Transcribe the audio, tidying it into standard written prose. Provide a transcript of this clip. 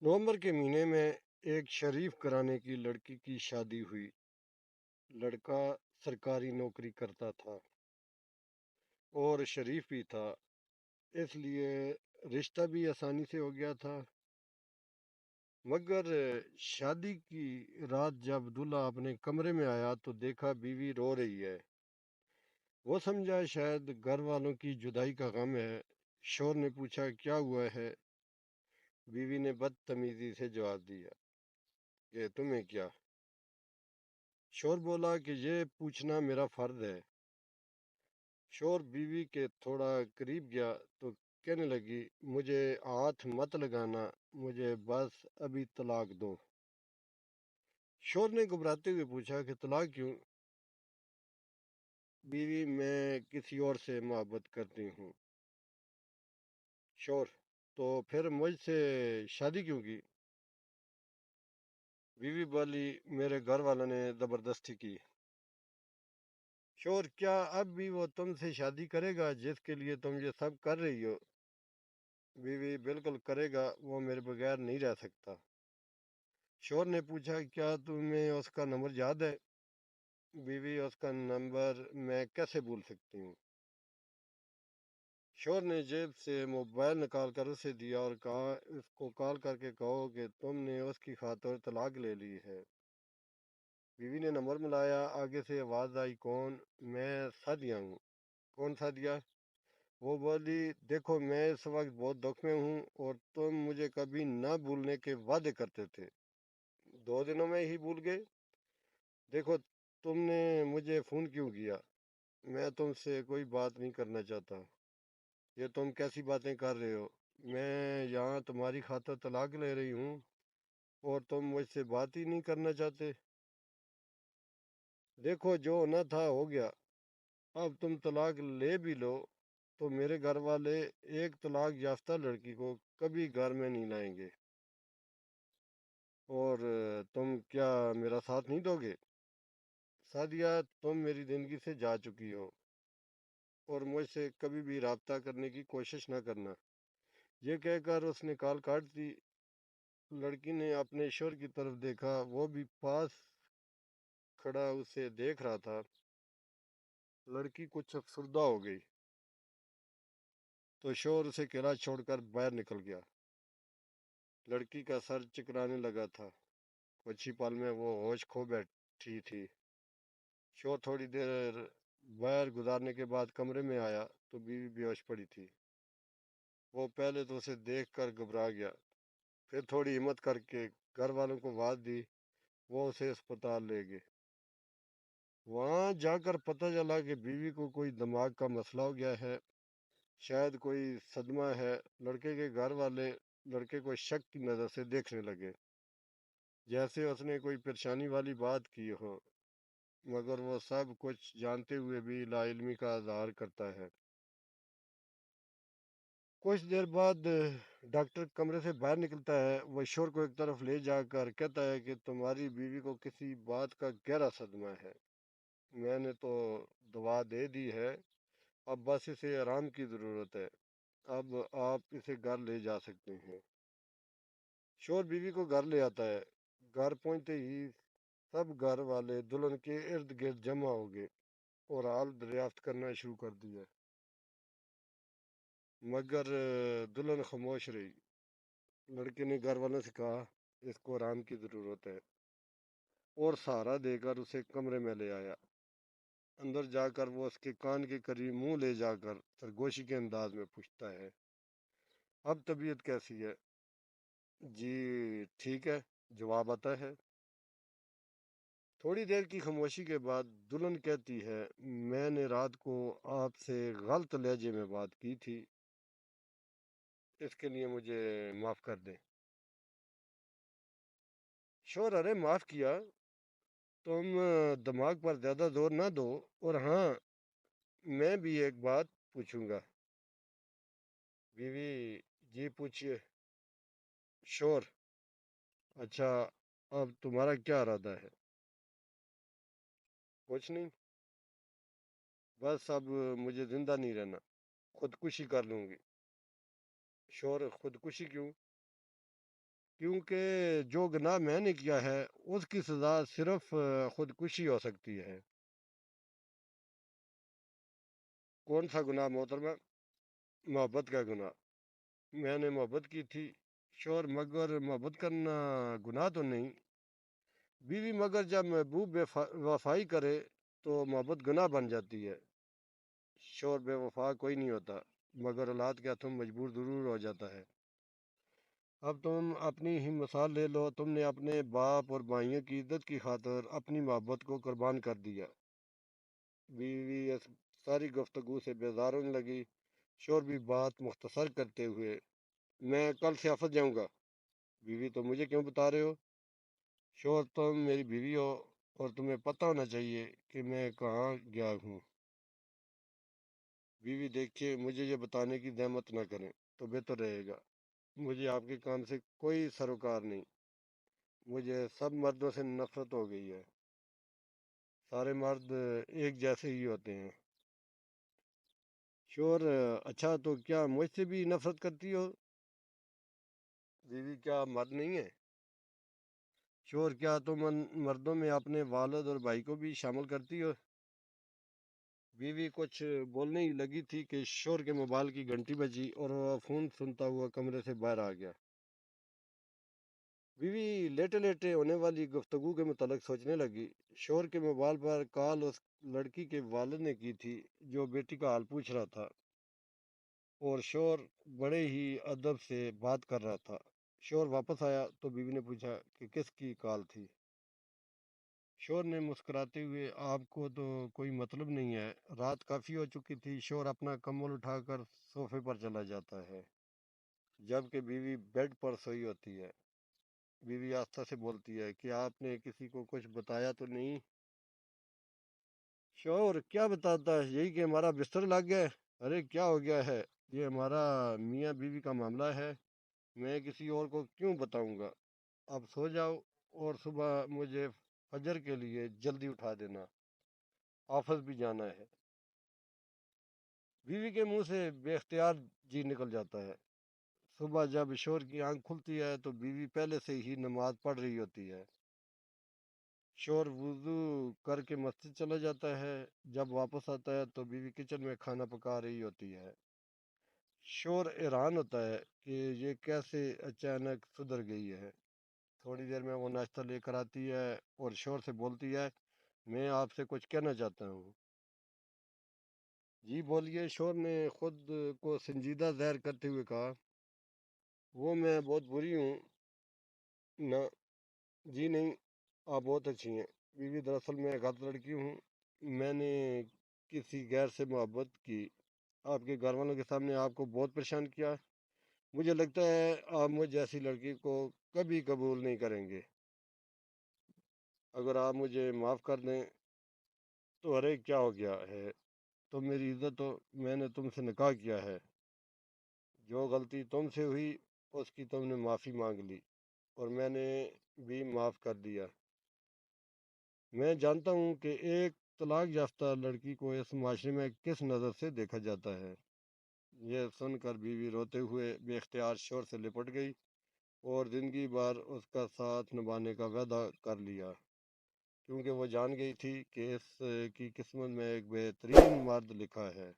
نومبر کے مہینے میں ایک شریف گھرانے کی لڑکی کی شادی ہوئی۔ لڑکا سرکاری نوکری کرتا تھا اور شریف بھی تھا، اس لیے رشتہ بھی آسانی سے ہو گیا تھا۔ مگر شادی کی رات جب دولہا اپنے کمرے میں آیا تو دیکھا بیوی رو رہی ہے۔ وہ سمجھا شاید گھر والوں کی جدائی کا غم ہے۔ شوہر نے پوچھا کیا ہوا ہے؟ بیوی نے بدتمیزی سے جواب دیا کہ تمہیں کیا؟ شوہر بولا کہ یہ پوچھنا میرا فرض ہے۔ شوہر بیوی کے تھوڑا قریب گیا تو کہنے لگی مجھے ہاتھ مت لگانا، مجھے بس ابھی طلاق دو۔ شوہر نے گھبراتے ہوئے پوچھا کہ طلاق کیوں؟ بیوی میں کسی اور سے محبت کرتی ہوں۔ شوہر تو پھر مجھ سے شادی کیوں کی؟ بیوی بولی میرے گھر والوں نے زبردستی کی۔ شوہر کیا اب بھی وہ تم سے شادی کرے گا جس کے لیے تم یہ سب کر رہی ہو؟ بیوی بالکل کرے گا، وہ میرے بغیر نہیں رہ سکتا۔ شوہر نے پوچھا کیا تمہیں اس کا نمبر یاد ہے؟ بیوی اس کا نمبر میں کیسے بھول سکتی ہوں؟ شوہر نے جیب سے موبائل نکال کر اسے دیا اور کہا اس کو کال کر کے کہو کہ تم نے اس کی خاطر طلاق لے لی ہے۔ بیوی نے نمبر ملایا، آگے سے آواز آئی کون؟ میں سعدیہ ہوں۔ کون سعدیہ؟ وہ بولی دیکھو میں اس وقت بہت دکھ میں ہوں اور تم مجھے کبھی نہ بھولنے کے وعدے کرتے تھے، 2 دنوں میں ہی بھول گئے۔ دیکھو تم نے مجھے فون کیوں کیا؟ میں تم سے کوئی بات نہیں کرنا چاہتا۔ یہ تم کیسی باتیں کر رہے ہو؟ میں یہاں تمہاری خاطر طلاق لے رہی ہوں اور تم مجھ سے بات ہی نہیں کرنا چاہتے۔ دیکھو جو ہونا تھا ہو گیا، اب تم طلاق لے بھی لو تو میرے گھر والے ایک طلاق یافتہ لڑکی کو کبھی گھر میں نہیں لائیں گے۔ اور تم کیا میرا ساتھ نہیں دو گے؟ سعدیہ تم میری زندگی سے جا چکی ہو اور مجھ سے کبھی بھی رابطہ کرنے کی کوشش نہ کرنا۔ یہ کہہ کر اس نے کال کاٹ دی۔ لڑکی نے اپنے شوہر کی طرف دیکھا، وہ بھی پاس کھڑا اسے دیکھ رہا تھا۔ لڑکی کچھ افسردہ ہو گئی تو شوہر اسے اکیلا چھوڑ کر باہر نکل گیا۔ لڑکی کا سر چکرانے لگا تھا، کچھ ہی پل میں وہ ہوش کھو بیٹھی تھی۔ شوہر تھوڑی دیر باہر گزارنے کے بعد کمرے میں آیا تو بیوی بے ہوش پڑی تھی۔ وہ پہلے تو اسے دیکھ کر گھبرا گیا، پھر تھوڑی ہمت کر کے گھر والوں کو آواز دی، وہ اسے اسپتال لے گئے۔ وہاں جا کر پتہ چلا کہ بیوی کو کوئی دماغ کا مسئلہ ہو گیا ہے، شاید کوئی صدمہ ہے۔ لڑکے کے گھر والے لڑکے کو شک کی نظر سے دیکھنے لگے، جیسے اس نے کوئی پریشانی والی بات کی ہو، مگر وہ سب کچھ جانتے ہوئے بھی لا علمی کا اظہار کرتا ہے۔ کچھ دیر بعد ڈاکٹر کمرے سے باہر نکلتا ہے، وہ شوہر کو ایک طرف لے جا کر کہتا ہے کہ تمہاری بیوی کو کسی بات کا گہرا صدمہ ہے، میں نے تو دوا دے دی ہے، اب بس اسے آرام کی ضرورت ہے، اب آپ اسے گھر لے جا سکتے ہیں۔ شوہر بیوی کو گھر لے آتا ہے۔ گھر پہنچتے ہی سب گھر والے دلہن کے ارد گرد جمع ہو گئے اور حال دریافت کرنا شروع کر دیا، مگر دلہن خاموش رہی۔ لڑکے نے گھر والوں سے کہا اس کو آرام کی ضرورت ہے اور سہارا دے کر اسے کمرے میں لے آیا۔ اندر جا کر وہ اس کے کان کے قریب منہ لے جا کر سرگوشی کے انداز میں پوچھتا ہے اب طبیعت کیسی ہے؟ جی ٹھیک ہے، جواب آتا ہے۔ تھوڑی دیر کی خاموشی کے بعد دلہن کہتی ہے میں نے رات کو آپ سے غلط لہجے میں بات کی تھی، اس کے لیے مجھے معاف کر دیں۔ شوہر ارے معاف کیا، تم دماغ پر زیادہ زور نہ دو، اور ہاں میں بھی ایک بات پوچھوں گا۔ بیوی جی پوچھئے۔ شوہر اچھا اب تمہارا کیا ارادہ ہے؟ کچھ نہیں، بس اب مجھے زندہ نہیں رہنا، خودکشی کر لوں گی۔ شوہر خودکشی کیوں؟ کیونکہ جو گناہ میں نے کیا ہے اس کی سزا صرف خودکشی ہو سکتی ہے۔ کون سا گناہ محترمہ؟ محبت کا گناہ۔ میں نے محبت کی تھی شور، مگر محبت کرنا گناہ تو نہیں۔ بیوی مگر جب محبوب بے وفائی کرے تو محبت گناہ بن جاتی ہے۔ شور بے وفا کوئی نہیں ہوتا، مگر اولاد کا تم مجبور ضرور ہو جاتا ہے۔ اب تم اپنی ہی مثال لے لو، تم نے اپنے باپ اور بھائیوں کی عزت کی خاطر اپنی محبت کو قربان کر دیا۔ بیوی اس ساری گفتگو سے بیزار ہونے لگی۔ شور بھی بات مختصر کرتے ہوئے، میں کل سے آفس جاؤں گا۔ بیوی، تو مجھے کیوں بتا رہے ہو؟ شور، تم میری بیوی ہو اور تمہیں پتہ ہونا چاہیے کہ میں کہاں گیا ہوں۔ بیوی، دیکھیے، مجھے یہ بتانے کی زحمت نہ کریں تو بہتر رہے گا۔ مجھے آپ کے کام سے کوئی سروکار نہیں۔ مجھے سب مردوں سے نفرت ہو گئی ہے۔ سارے مرد ایک جیسے ہی ہوتے ہیں۔ شور، اچھا تو کیا مجھ سے بھی نفرت کرتی ہو؟ بیوی، کیا آپ مرد نہیں ہیں؟ شور، کیا تم ان مردوں میں اپنے والد اور بھائی کو بھی شامل کرتی ہو؟ بیوی کچھ بولنے ہی لگی تھی کہ شور کے موبائل کی گھنٹی بجی اور وہ فون سنتا ہوا کمرے سے باہر آ گیا۔ بیوی لیٹے لیٹے ہونے والی گفتگو کے متعلق سوچنے لگی۔ شور کے موبائل پر کال اس لڑکی کے والد نے کی تھی جو بیٹی کا حال پوچھ رہا تھا، اور شور بڑے ہی ادب سے بات کر رہا تھا۔ شور واپس آیا تو بیوی نے پوچھا کہ کس کی کال تھی؟ شور نے مسکراتے ہوئے، آپ کو تو کوئی مطلب نہیں ہے، رات کافی ہو چکی تھی۔ شور اپنا کمبل اٹھا کر صوفے پر چلا جاتا ہے، جبکہ بیوی بیڈ پر سوئی ہوتی ہے۔ بیوی آستہ سے بولتی ہے کہ آپ نے کسی کو کچھ بتایا تو نہیں؟ شور، کیا بتاتا ہے، یہی کہ ہمارا بستر لگ گیا ہے۔ ارے کیا ہو گیا ہے، یہ ہمارا میاں بیوی کا معاملہ ہے، میں کسی اور کو کیوں بتاؤں گا۔ اب سو جاؤ اور صبح مجھے فجر کے لیے جلدی اٹھا دینا، آفس بھی جانا ہے۔ بیوی کے منہ سے بے اختیار جی نکل جاتا ہے۔ صبح جب شور کی آنکھ کھلتی ہے تو بیوی پہلے سے ہی نماز پڑھ رہی ہوتی ہے۔ شور وضو کر کے مسجد چلا جاتا ہے۔ جب واپس آتا ہے تو بیوی کچن میں کھانا پکا رہی ہوتی ہے۔ شور حیران ہوتا ہے کہ یہ کیسے اچانک سدھر گئی ہے۔ تھوڑی دیر میں وہ ناشتہ لے کر آتی ہے اور شور سے بولتی ہے، میں آپ سے کچھ کہنا چاہتا ہوں۔ جی بولیے، شور نے خود کو سنجیدہ ظاہر کرتے ہوئے کہا۔ وہ میں بہت بری ہوں نہ؟ جی نہیں، آپ بہت اچھی ہیں۔ بیوی، دراصل میں غلط لڑکی ہوں، میں نے کسی غیر سے محبت کی، آپ کے گھر والوں کے سامنے آپ کو بہت پریشان کیا۔ مجھے لگتا ہے آپ مجھ جیسی لڑکی کو کبھی قبول نہیں کریں گے۔ اگر آپ مجھے معاف کر دیں تو ارے کیا ہو گیا ہے، تم میری عزت ہو، میں نے تم سے نکاح کیا ہے، جو غلطی تم سے ہوئی اس کی تم نے معافی مانگ لی اور میں نے بھی معاف کر دیا۔ میں جانتا ہوں کہ ایک طلاق یافتہ لڑکی کو اس معاشرے میں کس نظر سے دیکھا جاتا ہے۔ یہ سن کر بیوی روتے ہوئے بے اختیار شور سے لپٹ گئی اور زندگی بھر اس کا ساتھ نبھانے کا وعدہ کر لیا، کیونکہ وہ جان گئی تھی کہ اس کی قسمت میں ایک بہترین مرد لکھا ہے۔